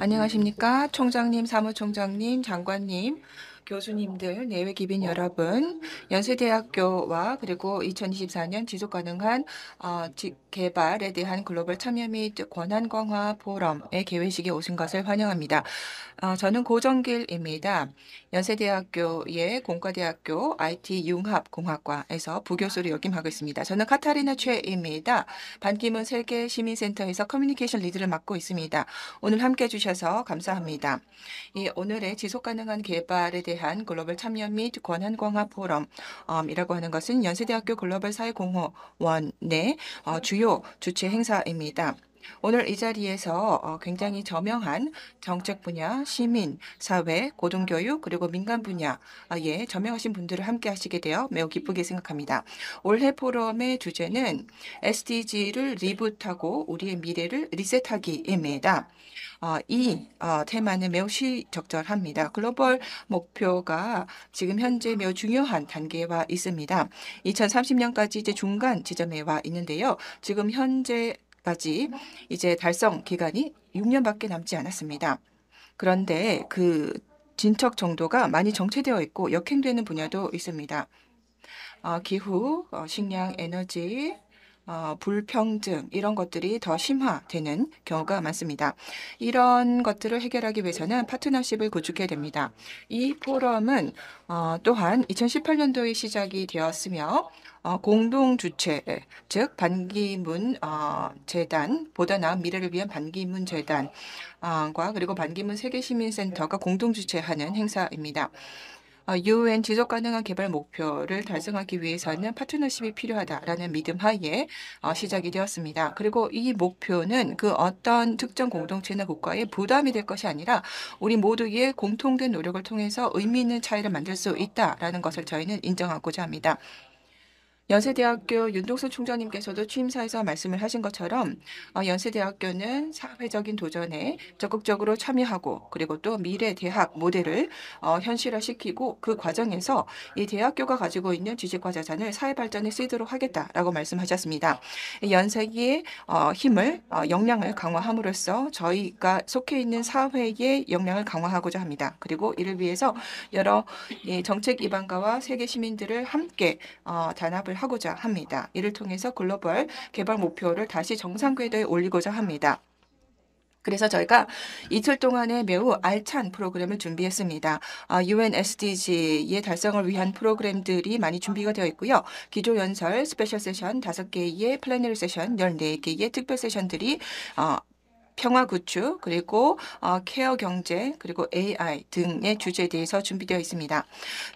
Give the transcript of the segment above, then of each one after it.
안녕하십니까? 총장님, 사무총장님, 장관님, 교수님들, 내외 기빈 여러분, 연세대학교와 그리고 2024년 지속가능한 개발에 대한 글로벌 참여 및 권한 강화 포럼의 개회식에 오신 것을 환영합니다. 저는 고정길입니다. 연세대학교의 공과대학교 IT 융합공학과에서 부교수로 역임하고 있습니다. 저는 카타리나 최입니다. 반기문 세계 시민센터에서 커뮤니케이션 리드를 맡고 있습니다. 오늘 함께 해주셔서 감사합니다. 오늘의 지속가능한 개발에 대한 글로벌 참여 및 권한 강화 포럼이라고 하는 것은 연세대학교 글로벌 사회공헌원의 주요 주최 행사입니다. 오늘 이 자리에서 굉장히 저명한 정책 분야, 시민, 사회, 고등교육 그리고 민간 분야에 저명하신 분들을 함께 하시게 되어 매우 기쁘게 생각합니다. 올해 포럼의 주제는 SDG를 리부트하고 우리의 미래를 리셋하기입니다. 이 테마는 매우 시적절합니다. 글로벌 목표가 지금 현재 매우 중요한 단계에 와 있습니다. 2030년까지 이제 중간 지점에 와 있는데요. 지금 현재까지 이제 달성 기간이 6년밖에 남지 않았습니다. 그런데 그 진척 정도가 많이 정체되어 있고 역행되는 분야도 있습니다. 기후, 식량, 에너지, 불평등 이런 것들이 더 심화되는 경우가 많습니다. 이런 것들을 해결하기 위해서는 파트너십을 구축해야 됩니다. 이 포럼은 또한 2018년도에 시작이 되었으며 공동 주최, 즉 반기문 재단, 보다 나은 미래를 위한 반기문 재단과 그리고 반기문 세계시민센터가 공동 주최하는 행사입니다. UN 지속 가능한 개발 목표를 달성하기 위해서는 파트너십이 필요하다라는 믿음 하에 시작이 되었습니다. 그리고 이 목표는 그 어떤 특정 공동체나 국가의 부담이 될 것이 아니라 우리 모두의 공통된 노력을 통해서 의미 있는 차이를 만들 수 있다라는 것을 저희는 인정하고자 합니다. 연세대학교 윤동수 총장님께서도 취임사에서 말씀을 하신 것처럼 연세대학교는 사회적인 도전에 적극적으로 참여하고 그리고 또 미래 대학 모델을 현실화시키고 그 과정에서 이 대학교가 가지고 있는 지식과 자산을 사회 발전에 쓰도록 하겠다라고 말씀하셨습니다. 연세기의 힘을 역량을 강화함으로써 저희가 속해 있는 사회의 역량을 강화하고자 합니다. 그리고 이를 위해서 여러 정책 기반가와 세계 시민들을 함께 단합을 하고자 합니다. 이를 통해서 글로벌 개발 목표를 다시 정상 궤도에 올리고자 합니다. 그래서 저희가 이틀 동안에 매우 알찬 프로그램을 준비했습니다. UN SDG의 달성을 위한 프로그램들이 많이 준비가 되어 있고요. 기조연설, 스페셜 세션 5개의 플래너리 세션 14개의 특별 세션들이 평화 구축, 그리고 케어 경제, 그리고 AI 등의 주제에 대해서 준비되어 있습니다.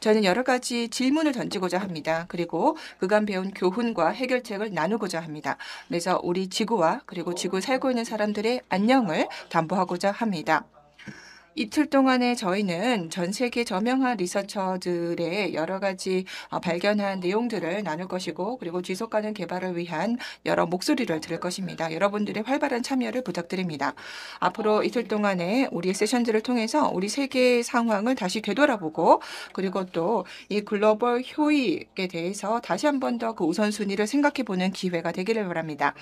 저는 여러 가지 질문을 던지고자 합니다. 그리고 그간 배운 교훈과 해결책을 나누고자 합니다. 그래서 우리 지구와 그리고 지구에 살고 있는 사람들의 안녕을 담보하고자 합니다. 이틀 동안에 저희는 전 세계 저명한 리서처들의 여러 가지 발견한 내용들을 나눌 것이고 그리고 지속가능 개발을 위한 여러 목소리를 들을 것입니다. 여러분들의 활발한 참여를 부탁드립니다. 앞으로 이틀 동안에 우리의 세션들을 통해서 우리 세계 상황을 다시 되돌아보고 그리고 또 이 글로벌 효익에 대해서 다시 한 번 더 그 우선순위를 생각해 보는 기회가 되기를 바랍니다.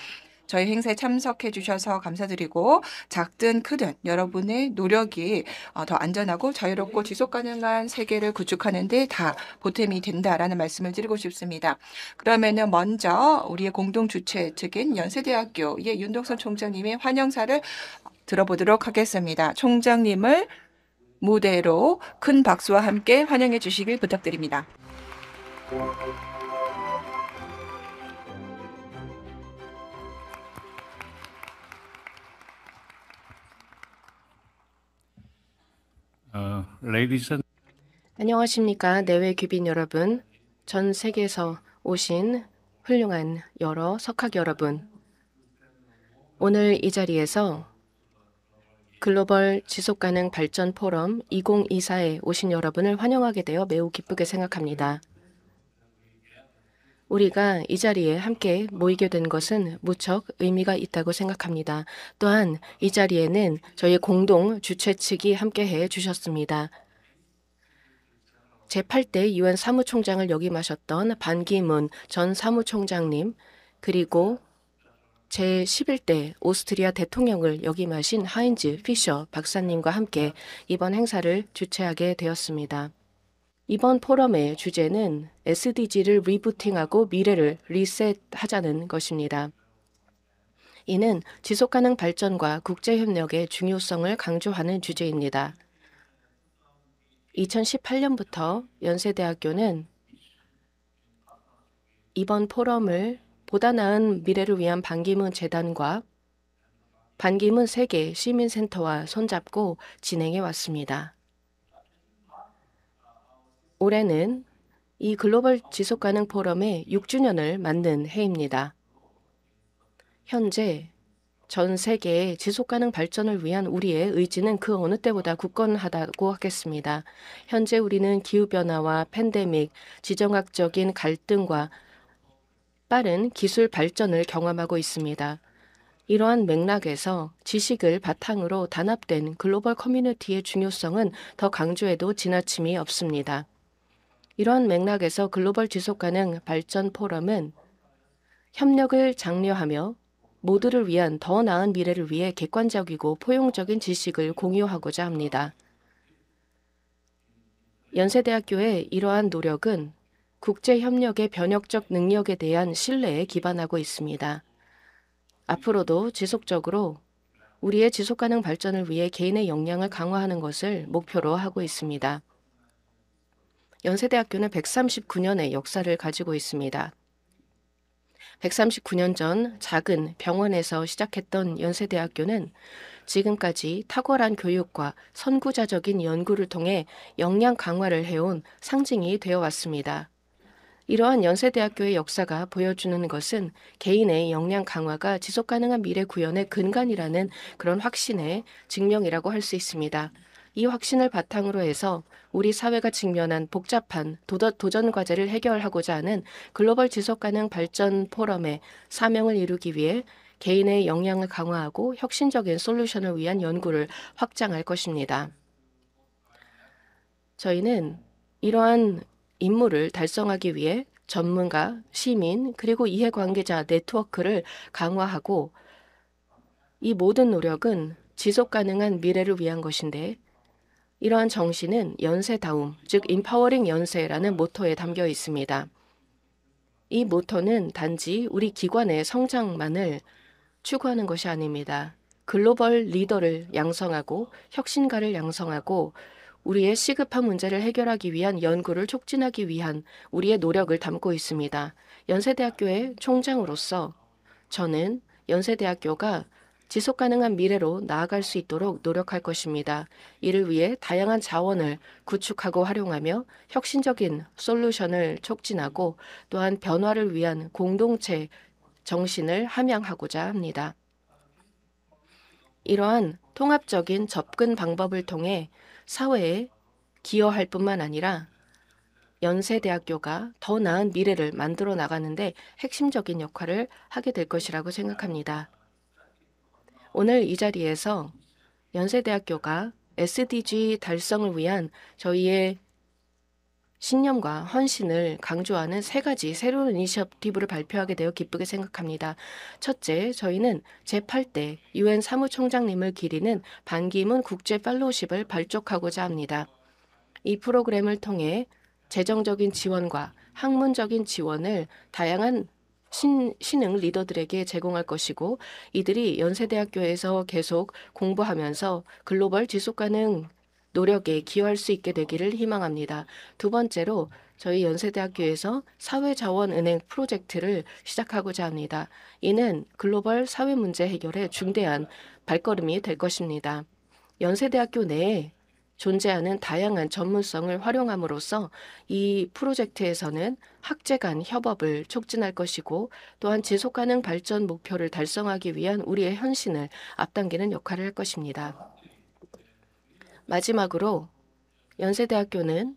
저희 행사에 참석해 주셔서 감사드리고 작든 크든 여러분의 노력이 더 안전하고 자유롭고 지속 가능한 세계를 구축하는 데 다 보탬이 된다라는 말씀을 드리고 싶습니다. 그러면은 먼저 우리의 공동 주최 측인 연세대학교의 윤동선 총장님의 환영사를 들어보도록 하겠습니다. 총장님을 무대로 큰 박수와 함께 환영해 주시길 부탁드립니다. Ladies and 안녕하십니까. 내외 귀빈 여러분, 전 세계에서 오신 훌륭한 여러 석학 여러분, 오늘 이 자리에서 글로벌 지속가능 발전 포럼 2024에 오신 여러분을 환영하게 되어 매우 기쁘게 생각합니다. 우리가 이 자리에 함께 모이게 된 것은 무척 의미가 있다고 생각합니다. 또한 이 자리에는 저희 공동 주최 측이 함께해 주셨습니다. 제8대 UN 사무총장을 역임하셨던 반기문 전 사무총장님, 그리고 제11대 오스트리아 대통령을 역임하신 하인즈 피셔 박사님과 함께 이번 행사를 주최하게 되었습니다. 이번 포럼의 주제는 SDG를 리부팅하고 미래를 리셋하자는 것입니다. 이는 지속가능 발전과 국제협력의 중요성을 강조하는 주제입니다. 2018년부터 연세대학교는 이번 포럼을 보다 나은 미래를 위한 반기문 재단과 반기문 세계 시민센터와 손잡고 진행해 왔습니다. 올해는 이 글로벌 지속가능 포럼의 6주년을 맞는 해입니다. 현재 전 세계의 지속가능 발전을 위한 우리의 의지는 그 어느 때보다 굳건하다고 하겠습니다. 현재 우리는 기후변화와 팬데믹, 지정학적인 갈등과 빠른 기술 발전을 경험하고 있습니다. 이러한 맥락에서 지식을 바탕으로 단합된 글로벌 커뮤니티의 중요성은 더 강조해도 지나침이 없습니다. 이러한 맥락에서 글로벌 지속가능 발전 포럼은 협력을 장려하며 모두를 위한 더 나은 미래를 위해 객관적이고 포용적인 지식을 공유하고자 합니다. 연세대학교의 이러한 노력은 국제협력의 변혁적 능력에 대한 신뢰에 기반하고 있습니다. 앞으로도 지속적으로 우리의 지속가능 발전을 위해 개인의 역량을 강화하는 것을 목표로 하고 있습니다. 연세대학교는 139년의 역사를 가지고 있습니다. 139년 전 작은 병원에서 시작했던 연세대학교는 지금까지 탁월한 교육과 선구자적인 연구를 통해 역량 강화를 해온 상징이 되어 왔습니다. 이러한 연세대학교의 역사가 보여주는 것은 개인의 역량 강화가 지속가능한 미래 구현의 근간이라는 그런 확신의 증명이라고 할 수 있습니다. 이 확신을 바탕으로 해서 우리 사회가 직면한 복잡한 도전 과제를 해결하고자 하는 글로벌 지속가능 발전 포럼의 사명을 이루기 위해 개인의 역량을 강화하고 혁신적인 솔루션을 위한 연구를 확장할 것입니다. 저희는 이러한 임무를 달성하기 위해 전문가, 시민, 그리고 이해관계자 네트워크를 강화하고 이 모든 노력은 지속가능한 미래를 위한 것인데 이러한 정신은 연세다움, 즉 인파워링 연세라는 모토에 담겨 있습니다. 이 모토는 단지 우리 기관의 성장만을 추구하는 것이 아닙니다. 글로벌 리더를 양성하고 혁신가를 양성하고 우리의 시급한 문제를 해결하기 위한 연구를 촉진하기 위한 우리의 노력을 담고 있습니다. 연세대학교의 총장으로서 저는 연세대학교가 지속가능한 미래로 나아갈 수 있도록 노력할 것입니다. 이를 위해 다양한 자원을 구축하고 활용하며 혁신적인 솔루션을 촉진하고 또한 변화를 위한 공동체 정신을 함양하고자 합니다. 이러한 통합적인 접근 방법을 통해 사회에 기여할 뿐만 아니라 연세대학교가 더 나은 미래를 만들어 나가는데 핵심적인 역할을 하게 될 것이라고 생각합니다. 오늘 이 자리에서 연세대학교가 SDG 달성을 위한 저희의 신념과 헌신을 강조하는 3가지 새로운 이니셔티브를 발표하게 되어 기쁘게 생각합니다. 첫째, 저희는 제8대 UN 사무총장님을 기리는 반기문 국제 팔로우십을 발족하고자 합니다. 이 프로그램을 통해 재정적인 지원과 학문적인 지원을 다양한 신흥 리더들에게 제공할 것이고 이들이 연세대학교에서 계속 공부하면서 글로벌 지속가능 노력에 기여할 수 있게 되기를 희망합니다. 두 번째로 저희 연세대학교에서 사회자원은행 프로젝트를 시작하고자 합니다. 이는 글로벌 사회 문제 해결에 중대한 발걸음이 될 것입니다. 연세대학교 내에 존재하는 다양한 전문성을 활용함으로써 이 프로젝트에서는 학제 간 협업을 촉진할 것이고 또한 지속가능 발전 목표를 달성하기 위한 우리의 헌신을 앞당기는 역할을 할 것입니다. 마지막으로 연세대학교는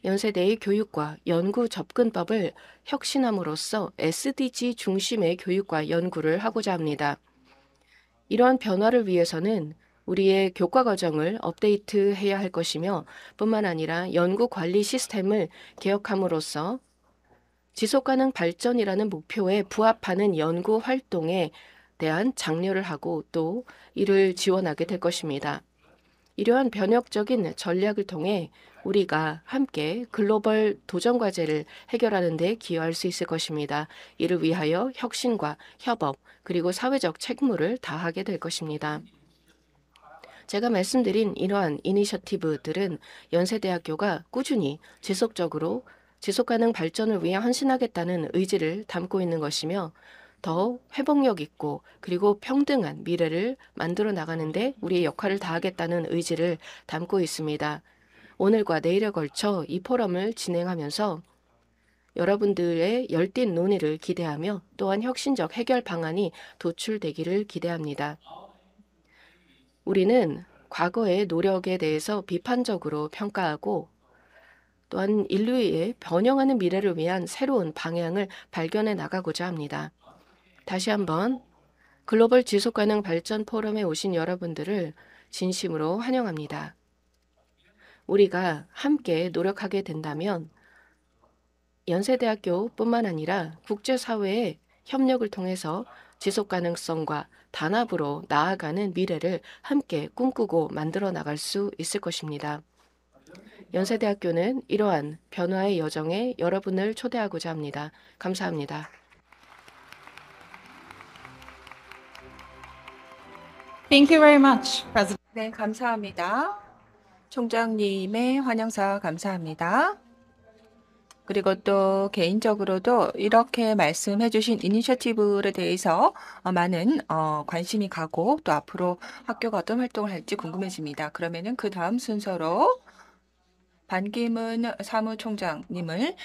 연세대의 교육과 연구 접근법을 혁신함으로써 SDG 중심의 교육과 연구를 하고자 합니다. 이러한 변화를 위해서는 우리의 교과 과정을 업데이트해야 할 것이며 뿐만 아니라 연구 관리 시스템을 개혁함으로써 지속가능 발전이라는 목표에 부합하는 연구 활동에 대한 장려를 하고 또 이를 지원하게 될 것입니다. 이러한 변혁적인 전략을 통해 우리가 함께 글로벌 도전 과제를 해결하는 데 기여할 수 있을 것입니다. 이를 위하여 혁신과 협업 그리고 사회적 책무를 다하게 될 것입니다. 제가 말씀드린 이러한 이니셔티브들은 연세대학교가 꾸준히 지속적으로 지속가능 발전을 위해 헌신하겠다는 의지를 담고 있는 것이며 더 회복력 있고 그리고 평등한 미래를 만들어 나가는데 우리의 역할을 다하겠다는 의지를 담고 있습니다. 오늘과 내일에 걸쳐 이 포럼을 진행하면서 여러분들의 열띤 논의를 기대하며 또한 혁신적 해결 방안이 도출되기를 기대합니다. 우리는 과거의 노력에 대해서 비판적으로 평가하고 또한 인류의 변형하는 미래를 위한 새로운 방향을 발견해 나가고자 합니다. 다시 한번 글로벌 지속가능 발전 포럼에 오신 여러분들을 진심으로 환영합니다. 우리가 함께 노력하게 된다면 연세대학교뿐만 아니라 국제사회의 협력을 통해서 지속가능성과 단합으로 나아가는 미래를 함께 꿈꾸고 만들어 나갈 수 있을 것입니다. 연세대학교는 이러한 변화의 여정에 여러분을 초대하고자 합니다. 감사합니다. Thank you very much, President. 네, 감사합니다. 총장님의 환영사 감사합니다. 그리고 또 개인적으로도 이렇게 말씀해 주신 이니셔티브에 대해서 많은 관심이 가고 또 앞으로 학교가 어떤 활동을 할지 궁금해집니다. 그러면은 그 다음 순서로 반기문 사무총장님을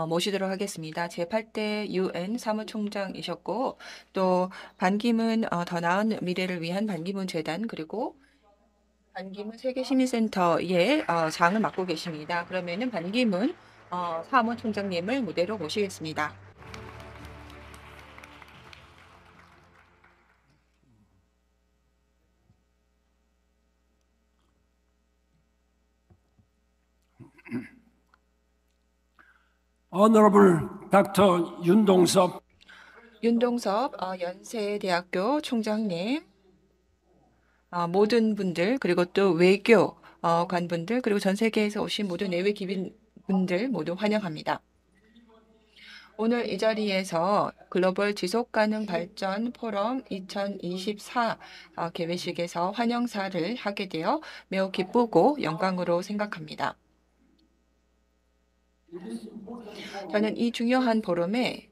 모시도록 하겠습니다. 제8대 UN 사무총장이셨고 또 반기문 더 나은 미래를 위한 반기문 재단 그리고 반기문 세계시민센터의 장을 맡고 계십니다. 그러면은 반기문 사무총장님을 무대로 모시겠습니다. Honorable Dr. 윤동섭 윤동섭 연세대학교 총장님, 모든 분들 그리고 또 외교 관분들 그리고 전 세계에서 오신 모든 내외 기빈분들 모두 환영합니다. 오늘 이 자리에서 글로벌 지속가능 발전 포럼 2024 개회식에서 환영사를 하게 되어 매우 기쁘고 영광으로 생각합니다. 저는 이 중요한 포럼에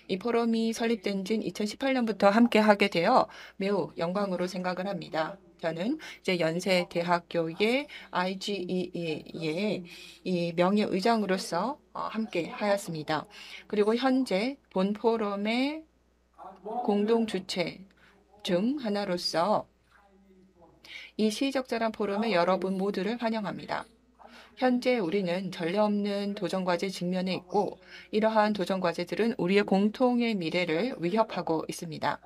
이 포럼이 설립된 지 2018년부터 함께 하게 되어 매우 영광으로 생각을 합니다. 저는 이제 연세대학교의 IGE의 이 명예의장으로서 함께 하였습니다. 그리고 현재 본 포럼의 공동 주최 중 하나로서 이 시의적절한 포럼의 여러분 모두를 환영합니다. 현재 우리는 전례 없는 도전과제 직면에 있고 이러한 도전과제들은 우리의 공통의 미래를 위협하고 있습니다.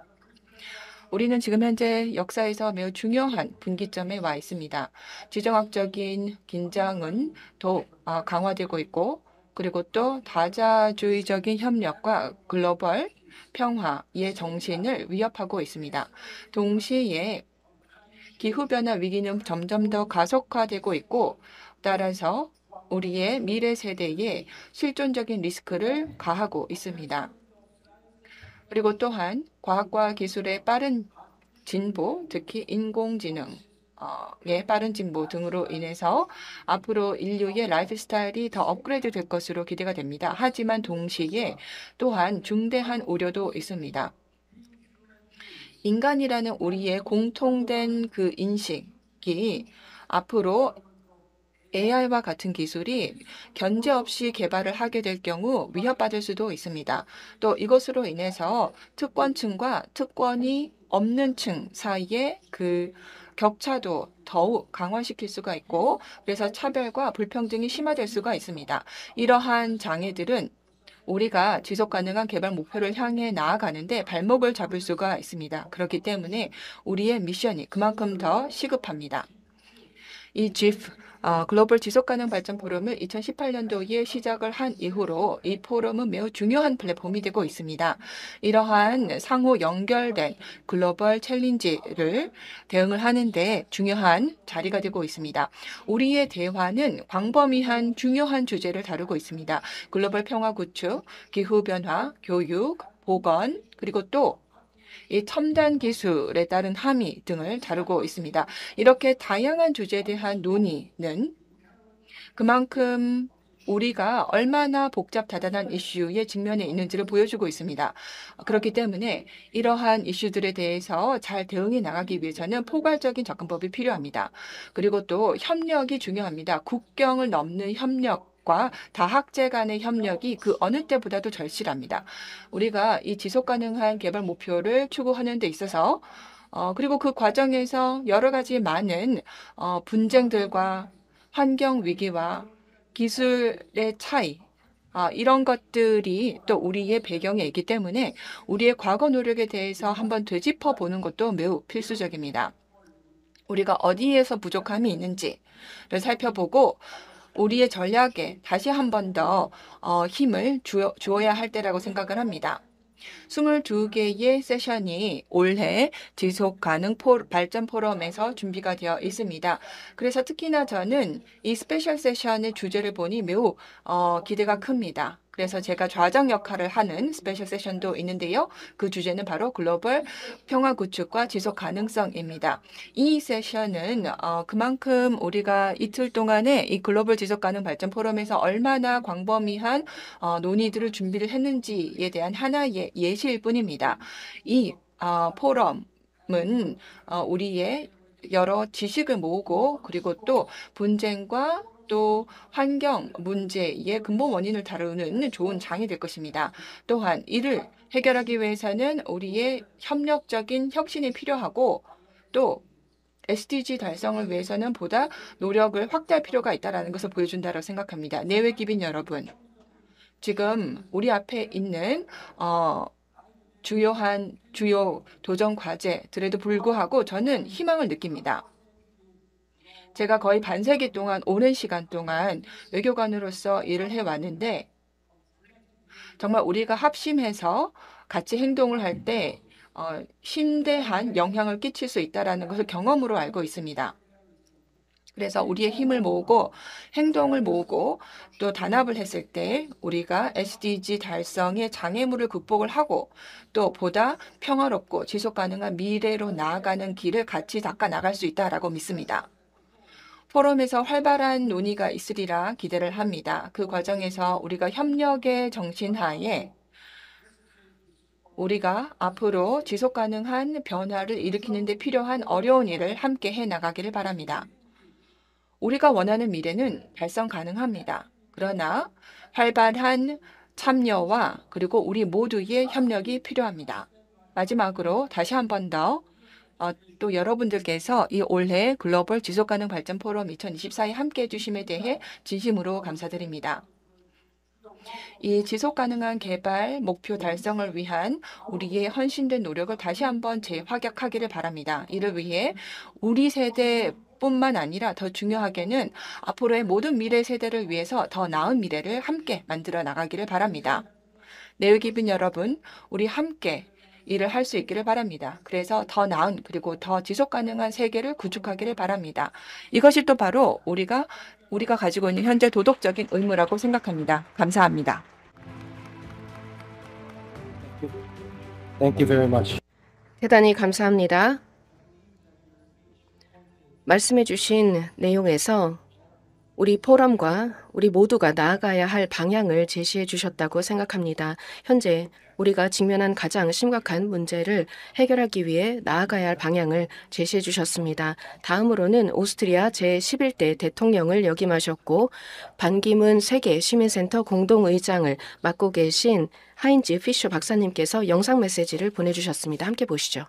우리는 지금 현재 역사에서 매우 중요한 분기점에 와 있습니다. 지정학적인 긴장은 더욱 강화되고 있고 그리고 또 다자주의적인 협력과 글로벌 평화의 정신을 위협하고 있습니다. 동시에 기후변화 위기는 점점 더 가속화되고 있고 따라서 우리의 미래 세대에 실존적인 리스크를 가하고 있습니다. 그리고 또한 과학과 기술의 빠른 진보, 특히 인공지능의 빠른 진보 등으로 인해서 앞으로 인류의 라이프 스타일이 더 업그레이드 될 것으로 기대가 됩니다. 하지만 동시에 또한 중대한 우려도 있습니다. 인간이라는 우리의 공통된 그 인식이 앞으로 AI와 같은 기술이 견제 없이 개발을 하게 될 경우 위협받을 수도 있습니다. 또 이것으로 인해서 특권층과 특권이 없는 층 사이의 그 격차도 더욱 강화시킬 수가 있고 그래서 차별과 불평등이 심화될 수가 있습니다. 이러한 장애들은 우리가 지속 가능한 개발 목표를 향해 나아가는데 발목을 잡을 수가 있습니다. 그렇기 때문에 우리의 미션이 그만큼 더 시급합니다. 이 GIF 글로벌 지속가능 발전 포럼을 2018년도에 시작을 한 이후로 이 포럼은 매우 중요한 플랫폼이 되고 있습니다. 이러한 상호 연결된 글로벌 챌린지를 대응을 하는데 중요한 자리가 되고 있습니다. 우리의 대화는 광범위한 중요한 주제를 다루고 있습니다. 글로벌 평화 구축, 기후변화, 교육, 보건, 그리고 또 이 첨단 기술에 따른 함의 등을 다루고 있습니다. 이렇게 다양한 주제에 대한 논의는 그만큼 우리가 얼마나 복잡다단한 이슈에 직면해 있는지를 보여주고 있습니다. 그렇기 때문에 이러한 이슈들에 대해서 잘 대응해 나가기 위해서는 포괄적인 접근법이 필요합니다. 그리고 또 협력이 중요합니다. 국경을 넘는 협력과 다학제 간의 협력이 그 어느 때보다도 절실합니다. 우리가 이 지속가능한 개발 목표를 추구하는 데 있어서 그리고 그 과정에서 여러 가지 많은 분쟁들과 환경 위기와 기술의 차이, 이런 것들이 또 우리의 배경에 있기 때문에 우리의 과거 노력에 대해서 한번 되짚어 보는 것도 매우 필수적입니다. 우리가 어디에서 부족함이 있는지를 살펴보고 우리의 전략에 다시 한 번 더 힘을 주어야 할 때라고 생각을 합니다. 22개의 세션이 올해 지속가능 발전 포럼에서 준비가 되어 있습니다. 그래서 특히나 저는 이 스페셜 세션의 주제를 보니 매우 기대가 큽니다. 그래서 제가 좌장 역할을 하는 스페셜 세션도 있는데요. 그 주제는 바로 글로벌 평화 구축과 지속 가능성입니다. 이 세션은 그만큼 우리가 이틀 동안에 이 글로벌 지속 가능 발전 포럼에서 얼마나 광범위한 논의들을 했는지에 대한 하나의 예시일 뿐입니다. 이 포럼은 우리의 여러 지식을 모으고 그리고 또 분쟁과 또 환경 문제의 근본 원인을 다루는 좋은 장이 될 것입니다. 또한 이를 해결하기 위해서는 우리의 협력적인 혁신이 필요하고 또 SDG 달성을 위해서는 보다 노력을 확대할 필요가 있다는 것을 보여준다고 생각합니다. 내외 기빈 여러분, 지금 우리 앞에 있는 주요 도전 과제들에도 불구하고 저는 희망을 느낍니다. 제가 거의 반세기 동안 오랜 시간 동안 외교관으로서 일을 해왔는데 정말 우리가 합심해서 같이 행동을 할 때 심대한 영향을 끼칠 수 있다는 것을 경험으로 알고 있습니다. 그래서 우리의 힘을 모으고 행동을 모으고 또 단합을 했을 때 우리가 SDG 달성의 장애물을 극복을 하고 또 보다 평화롭고 지속가능한 미래로 나아가는 길을 같이 닦아 나갈 수 있다라고 믿습니다. 포럼에서 활발한 논의가 있으리라 기대를 합니다. 그 과정에서 우리가 협력의 정신하에 우리가 앞으로 지속가능한 변화를 일으키는 데 필요한 어려운 일을 함께 해나가기를 바랍니다. 우리가 원하는 미래는 달성 가능합니다. 그러나 활발한 참여와 그리고 우리 모두의 협력이 필요합니다. 마지막으로 다시 한 번 더 또 여러분들께서 이 올해 글로벌 지속가능 발전 포럼 2024에 함께 해주심에 대해 진심으로 감사드립니다. 이 지속가능한 개발 목표 달성을 위한 우리의 헌신된 노력을 다시 한번 재확약하기를 바랍니다. 이를 위해 우리 세대뿐만 아니라 더 중요하게는 앞으로의 모든 미래 세대를 위해서 더 나은 미래를 함께 만들어 나가기를 바랍니다. 내외기빈 여러분, 우리 함께 일을 할 수 있기를 바랍니다. 그래서 더 나은 그리고 더 지속가능한 세계를 구축하기를 바랍니다. 이것이 또 바로 우리가 가지고 있는 현재 도덕적인 의무라고 생각합니다. 감사합니다. Thank you very much. 대단히 감사합니다. 말씀해 주신 내용에서 우리 포럼과 우리 모두가 나아가야 할 방향을 제시해 주셨다고 생각합니다. 현재 우리가 직면한 가장 심각한 문제를 해결하기 위해 나아가야 할 방향을 제시해 주셨습니다. 다음으로는 오스트리아 제11대 대통령을 역임하셨고 반기문 세계 시민센터 공동의장을 맡고 계신 하인즈 피셔 박사님께서 영상 메시지를 보내주셨습니다. 함께 보시죠.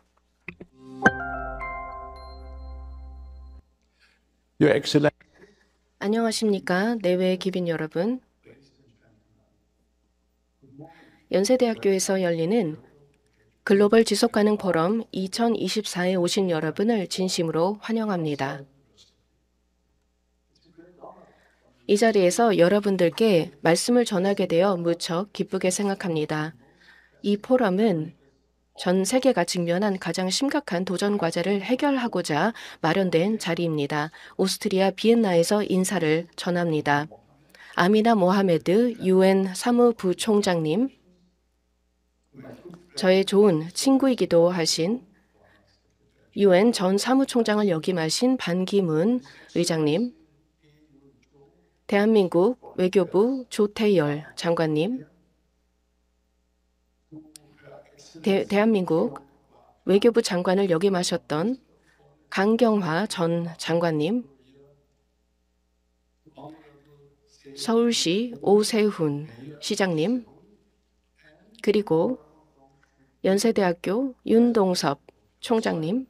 Your Excellency. 안녕하십니까? 내외 기빈 여러분. 연세대학교에서 열리는 글로벌 지속가능 포럼 2024에 오신 여러분을 진심으로 환영합니다. 이 자리에서 여러분들께 말씀을 전하게 되어 무척 기쁘게 생각합니다. 이 포럼은 전 세계가 직면한 가장 심각한 도전 과제를 해결하고자 마련된 자리입니다. 오스트리아 비엔나에서 인사를 전합니다. 아미나 모하메드 UN 사무부총장님, 저의 좋은 친구이기도 하신 UN 전 사무총장을 역임하신 반기문 의장님, 대한민국 외교부 조태열 장관님, 대한민국 외교부 장관을 역임하셨던 강경화 전 장관님, 서울시 오세훈 시장님, 그리고 연세대학교 윤동섭 총장님,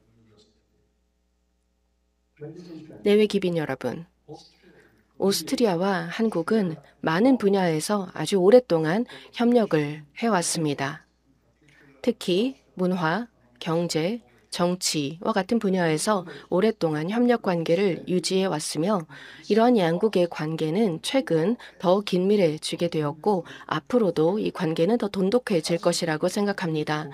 내외 기빈 여러분, 오스트리아와 한국은 많은 분야에서 아주 오랫동안 협력을 해왔습니다. 특히 문화, 경제, 정치와 같은 분야에서 오랫동안 협력 관계를 유지해 왔으며 이러한 양국의 관계는 최근 더 긴밀해지게 되었고 앞으로도 이 관계는 더 돈독해질 것이라고 생각합니다.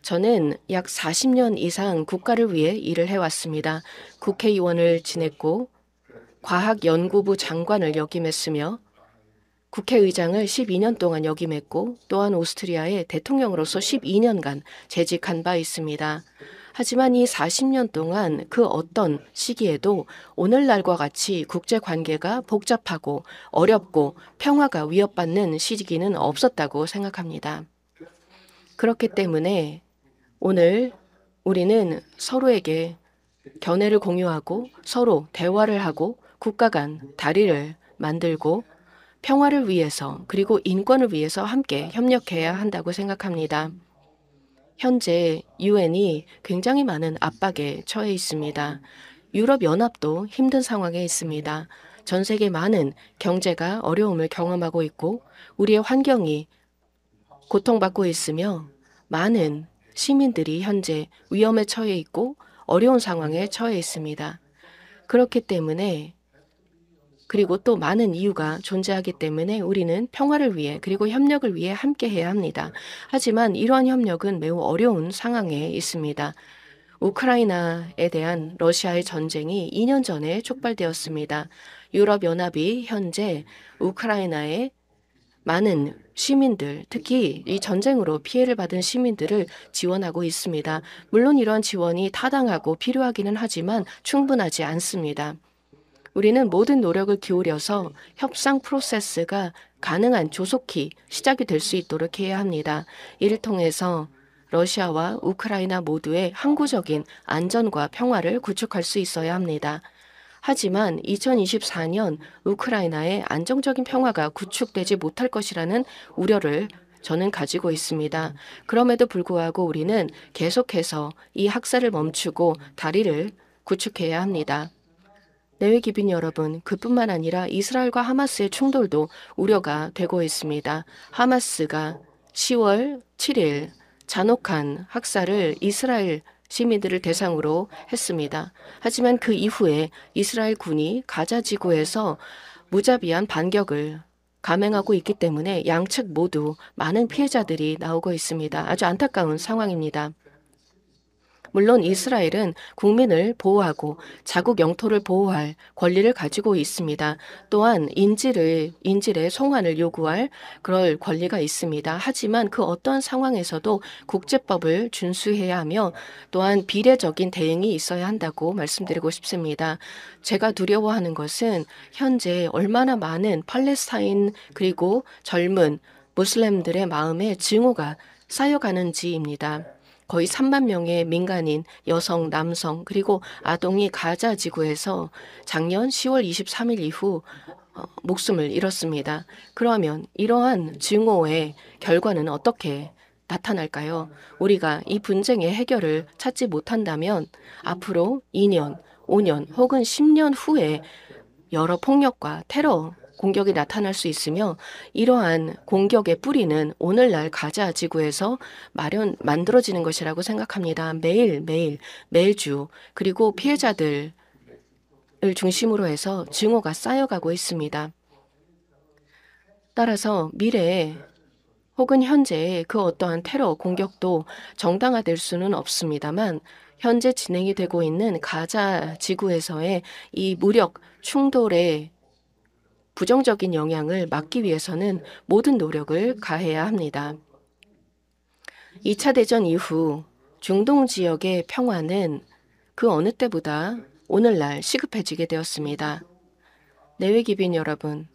저는 약 40년 이상 국가를 위해 일을 해왔습니다. 국회의원을 지냈고 과학연구부 장관을 역임했으며 국회의장을 12년 동안 역임했고 또한 오스트리아의 대통령으로서 12년간 재직한 바 있습니다. 하지만 이 40년 동안 그 어떤 시기에도 오늘날과 같이 국제관계가 복잡하고 어렵고 평화가 위협받는 시기는 없었다고 생각합니다. 그렇기 때문에 오늘 우리는 서로에게 견해를 공유하고 서로 대화를 하고 국가 간 다리를 만들고 평화를 위해서 그리고 인권을 위해서 함께 협력해야 한다고 생각합니다. 현재 유엔이 굉장히 많은 압박에 처해 있습니다. 유럽연합도 힘든 상황에 있습니다. 전 세계 많은 경제가 어려움을 경험하고 있고 우리의 환경이 고통받고 있으며 많은 시민들이 현재 위험에 처해 있고 어려운 상황에 처해 있습니다. 그렇기 때문에 그리고 또 많은 이유가 존재하기 때문에 우리는 평화를 위해 그리고 협력을 위해 함께해야 합니다. 하지만 이러한 협력은 매우 어려운 상황에 있습니다. 우크라이나에 대한 러시아의 전쟁이 2년 전에 촉발되었습니다. 유럽연합이 현재 우크라이나에 많은 시민들, 특히 이 전쟁으로 피해를 받은 시민들을 지원하고 있습니다. 물론 이러한 지원이 타당하고 필요하기는 하지만 충분하지 않습니다. 우리는 모든 노력을 기울여서 협상 프로세스가 가능한 조속히 시작이 될 수 있도록 해야 합니다. 이를 통해서 러시아와 우크라이나 모두의 항구적인 안전과 평화를 구축할 수 있어야 합니다. 하지만 2024년 우크라이나의 안정적인 평화가 구축되지 못할 것이라는 우려를 저는 가지고 있습니다. 그럼에도 불구하고 우리는 계속해서 이 학살을 멈추고 다리를 구축해야 합니다. 내외 기빈 여러분, 그뿐만 아니라 이스라엘과 하마스의 충돌도 우려가 되고 있습니다. 하마스가 10월 7일 잔혹한 학살을 이스라엘 시민들을 대상으로 했습니다. 하지만 그 이후에 이스라엘 군이 가자 지구에서 무자비한 반격을 감행하고 있기 때문에 양측 모두 많은 피해자들이 나오고 있습니다. 아주 안타까운 상황입니다. 물론 이스라엘은 국민을 보호하고 자국 영토를 보호할 권리를 가지고 있습니다. 또한 인질의 송환을 요구할 그럴 권리가 있습니다. 하지만 그 어떠한 상황에서도 국제법을 준수해야 하며 또한 비례적인 대응이 있어야 한다고 말씀드리고 싶습니다. 제가 두려워하는 것은 현재 얼마나 많은 팔레스타인 그리고 젊은 무슬림들의 마음에 증오가 쌓여가는지입니다. 거의 3만 명의 민간인, 여성, 남성, 그리고 아동이 가자 지구에서 작년 10월 23일 이후 목숨을 잃었습니다. 그러면 이러한 증오의 결과는 어떻게 나타날까요? 우리가 이 분쟁의 해결을 찾지 못한다면 앞으로 2년, 5년 혹은 10년 후에 여러 폭력과 테러 공격이 나타날 수 있으며 이러한 공격의 뿌리는 오늘날 가자 지구에서 만들어지는 것이라고 생각합니다. 매일주 그리고 피해자들 중심으로 해서 증오가 쌓여가고 있습니다. 따라서 미래에 혹은 현재의 그 어떠한 테러 공격도 정당화될 수는 없습니다만 현재 진행이 되고 있는 가자 지구에서의 이 무력 충돌의 부정적인 영향을 막기 위해서는 모든 노력을 가해야 합니다. 2차 대전 이후 중동 지역의 평화는 그 어느 때보다 오늘날 시급해지게 되었습니다. 내외기빈 여러분,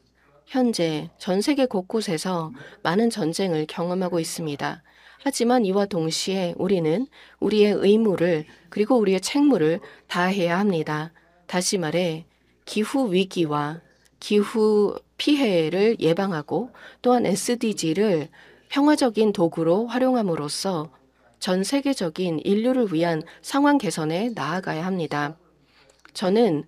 현재 전 세계 곳곳에서 많은 전쟁을 경험하고 있습니다. 하지만 이와 동시에 우리는 우리의 의무를 그리고 우리의 책무를 다해야 합니다. 다시 말해 기후 위기와 기후 피해를 예방하고 또한 SDG를 평화적인 도구로 활용함으로써 전 세계적인 인류를 위한 상황 개선에 나아가야 합니다. 저는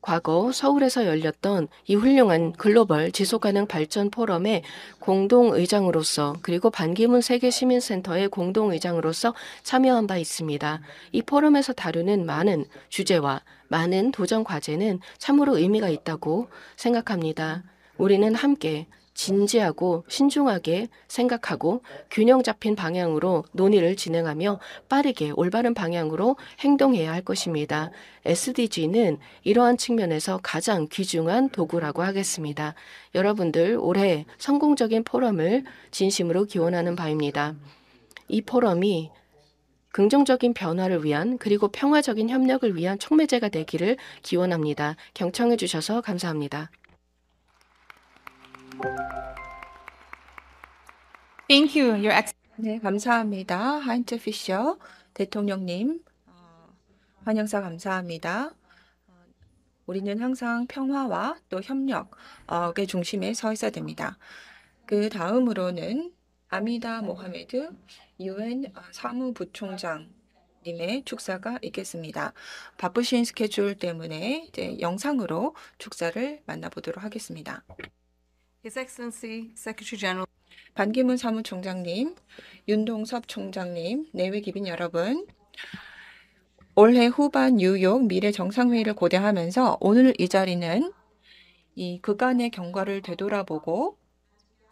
과거 서울에서 열렸던 이 훌륭한 글로벌 지속가능 발전 포럼의 공동의장으로서 그리고 반기문 세계시민센터의 공동의장으로서 참여한 바 있습니다. 이 포럼에서 다루는 많은 주제와 많은 도전 과제는 참으로 의미가 있다고 생각합니다. 우리는 함께 진지하고 신중하게 생각하고 균형 잡힌 방향으로 논의를 진행하며 빠르게 올바른 방향으로 행동해야 할 것입니다. SDG는 이러한 측면에서 가장 귀중한 도구라고 하겠습니다. 여러분들 올해 성공적인 포럼을 진심으로 기원하는 바입니다. 이 포럼이 긍정적인 변화를 위한 그리고 평화적인 협력을 위한 촉매제가 되기를 기원합니다. 경청해 주셔서 감사합니다. Thank you, Your Excellency. 네, 감사합니다. 하인츠 피셔 대통령님, 환영사 감사합니다. 우리는 항상 평화와 또 협력의 중심에 서 있어야 됩니다. 그 다음으로는 아미다 모하메드 UN 사무부총장님의 축사가 있겠습니다. 바쁘신 스케줄 때문에 이제 영상으로 축사를 만나보도록 하겠습니다. His Excellency Secretary General 반기문 사무총장님, 윤동섭 총장님, 내외기빈 여러분, 올해 후반 뉴욕 미래 정상회의를 고대하면서 오늘 이 자리는 이 그간의 경과를 되돌아보고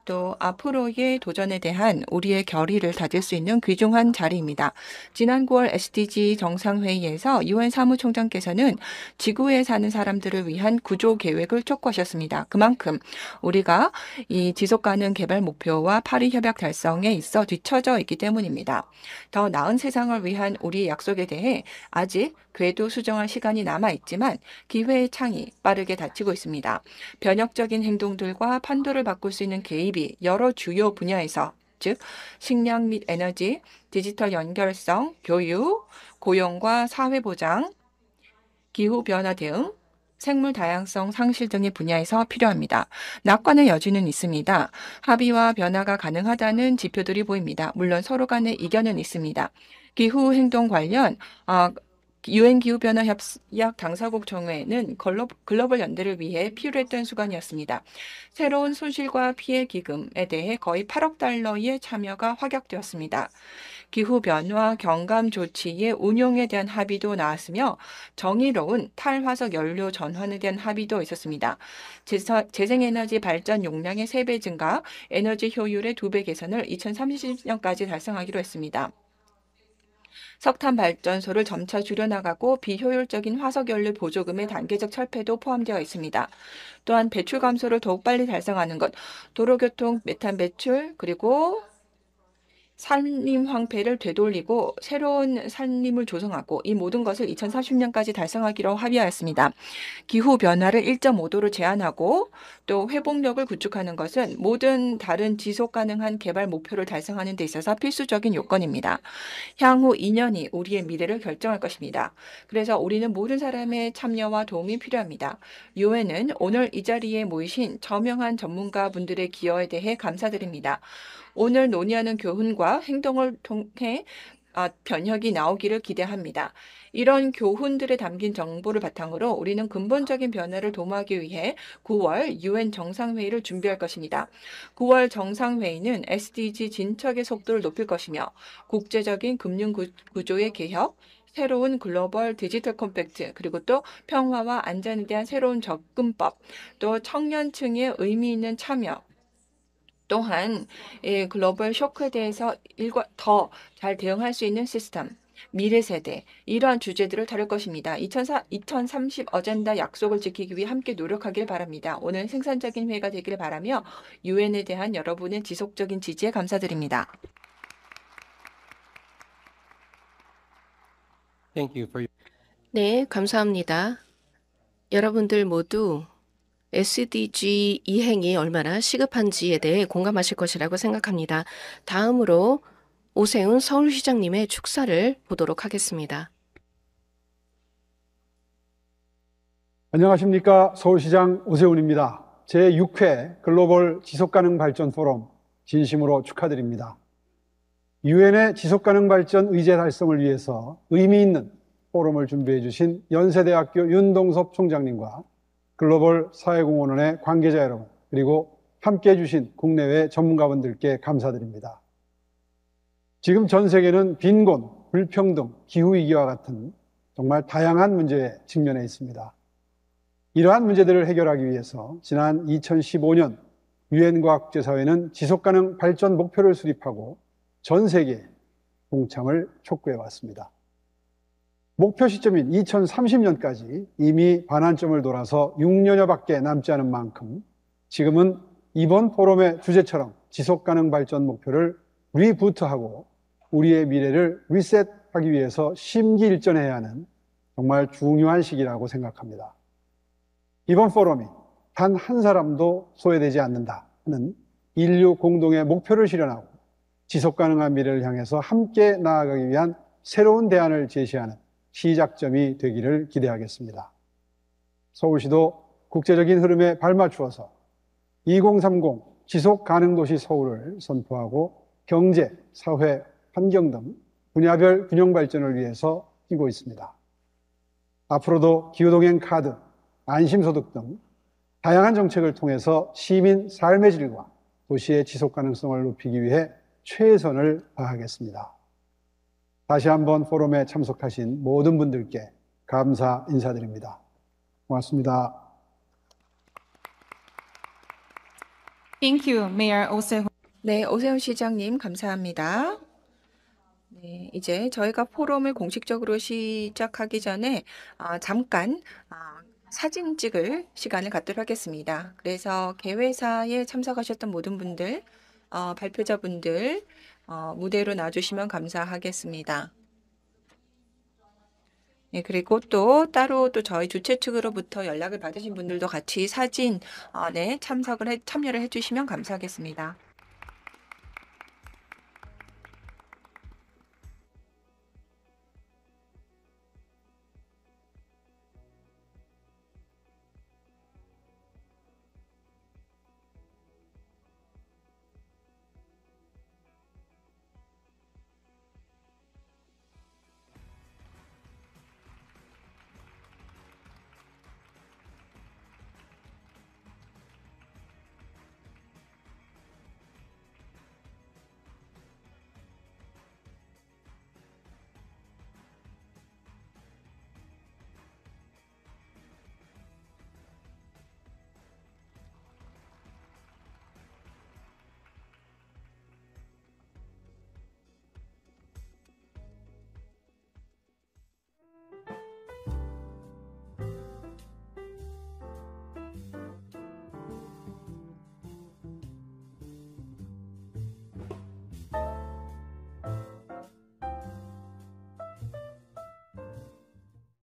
또 앞으로의 도전에 대한 우리의 결의를 다질 수 있는 귀중한 자리입니다. 지난 9월 SDG 정상회의에서 UN 사무총장께서는 지구에 사는 사람들을 위한 구조 계획을 촉구하셨습니다. 그만큼 우리가 이 지속가능 개발 목표와 파리 협약 달성에 있어 뒤처져 있기 때문입니다. 더 나은 세상을 위한 우리의 약속에 대해 아직 궤도 수정할 시간이 남아 있지만 기회의 창이 빠르게 닫히고 있습니다. 변혁적인 행동들과 판도를 바꿀 수 있는 개입이 여러 주요 분야에서 즉 식량 및 에너지, 디지털 연결성, 교육, 고용과 사회보장, 기후변화 대응, 생물 다양성 상실 등의 분야에서 필요합니다. 낙관의 여지는 있습니다. 합의와 변화가 가능하다는 지표들이 보입니다. 물론 서로 간의 이견은 있습니다. 기후 행동 관련 UN 기후변화 협약 당사국 정회는 글로벌 연대를 위해 필요했던 수간이었습니다. 새로운 손실과 피해 기금에 대해 거의 8억 달러의 참여가 확약되었습니다. 기후변화 경감 조치의 운용에 대한 합의도 나왔으며 정의로운 탈화석 연료 전환에 대한 합의도 있었습니다. 재생에너지 발전 용량의 3배 증가, 에너지 효율의 2배 개선을 2030년까지 달성하기로 했습니다. 석탄 발전소를 점차 줄여나가고 비효율적인 화석연료 보조금의 단계적 철폐도 포함되어 있습니다. 또한 배출 감소를 더욱 빨리 달성하는 것, 도로교통 메탄 배출, 그리고 산림 황폐를 되돌리고 새로운 산림을 조성하고 이 모든 것을 2040년까지 달성하기로 합의하였습니다. 기후변화를 1.5도로 제한하고 또 회복력을 구축하는 것은 모든 다른 지속가능한 개발 목표를 달성하는 데 있어서 필수적인 요건입니다. 향후 2년이 우리의 미래를 결정할 것입니다. 그래서 우리는 모든 사람의 참여와 도움이 필요합니다. 유엔은 오늘 이 자리에 모이신 저명한 전문가분들의 기여에 대해 감사드립니다. 오늘 논의하는 교훈과 행동을 통해 변혁이 나오기를 기대합니다. 이런 교훈들에 담긴 정보를 바탕으로 우리는 근본적인 변화를 도모하기 위해 9월 UN 정상회의를 준비할 것입니다. 9월 정상회의는 SDG 진척의 속도를 높일 것이며 국제적인 금융 구조의 개혁, 새로운 글로벌 디지털 컴팩트, 그리고 또 평화와 안전에 대한 새로운 접근법, 또 청년층의 의미 있는 참여, 또한 이 글로벌 쇼크에 대해서 더 잘 대응할 수 있는 시스템, 미래 세대, 이러한 주제들을 다룰 것입니다. 2030 어젠다 약속을 지키기 위해 함께 노력하길 바랍니다. 오늘 생산적인 회의가 되기를 바라며 유엔에 대한 여러분의 지속적인 지지에 감사드립니다. Thank you for your 네, 감사합니다. 여러분들 모두 SDG 이행이 얼마나 시급한지에 대해 공감하실 것이라고 생각합니다. 다음으로 오세훈 서울시장님의 축사를 보도록 하겠습니다. 안녕하십니까. 서울시장 오세훈입니다. 제6회 글로벌 지속가능 발전 포럼 진심으로 축하드립니다. 유엔의 지속가능 발전 의제 달성을 위해서 의미 있는 포럼을 준비해 주신 연세대학교 윤동섭 총장님과 글로벌 사회공헌원의 관계자 여러분, 그리고 함께해 주신 국내외 전문가분들께 감사드립니다. 지금 전 세계는 빈곤, 불평등, 기후위기와 같은 정말 다양한 문제에 직면해 있습니다. 이러한 문제들을 해결하기 위해서 지난 2015년 유엔과 국제사회는 지속가능 발전 목표를 수립하고 전 세계에 동참을 촉구해 왔습니다. 목표 시점인 2030년까지 이미 반환점을 돌아서 6년여밖에 남지 않은 만큼 지금은 이번 포럼의 주제처럼 지속가능 발전 목표를 리부트하고 우리의 미래를 리셋하기 위해서 심기일전해야 하는 정말 중요한 시기라고 생각합니다. 이번 포럼이 단 한 사람도 소외되지 않는다 하는 인류 공동의 목표를 실현하고 지속가능한 미래를 향해서 함께 나아가기 위한 새로운 대안을 제시하는 시작점이 되기를 기대하겠습니다. 서울시도 국제적인 흐름에 발맞추어서 2030 지속가능도시 서울을 선포하고 경제, 사회, 환경 등 분야별 균형 발전을 위해서 뛰고 있습니다. 앞으로도 기후동행 카드, 안심소득 등 다양한 정책을 통해서 시민 삶의 질과 도시의 지속 가능성을 높이기 위해 최선을 다하겠습니다. 다시 한번 포럼에 참석하신 모든 분들께 감사 인사드립니다. 고맙습니다. Thank you, Mayor Osehun. 네, 오세훈 시장님 감사합니다. 네, 이제 저희가 포럼을 공식적으로 시작하기 전에 잠깐 사진 찍을 시간을 갖도록 하겠습니다. 그래서 개회사에 참석하셨던 모든 분들, 발표자분들 무대로 나와주시면 감사하겠습니다. 네, 그리고 또 따로 또 저희 주최 측으로부터 연락을 받으신 분들도 같이 사진 참여를 해주시면 감사하겠습니다.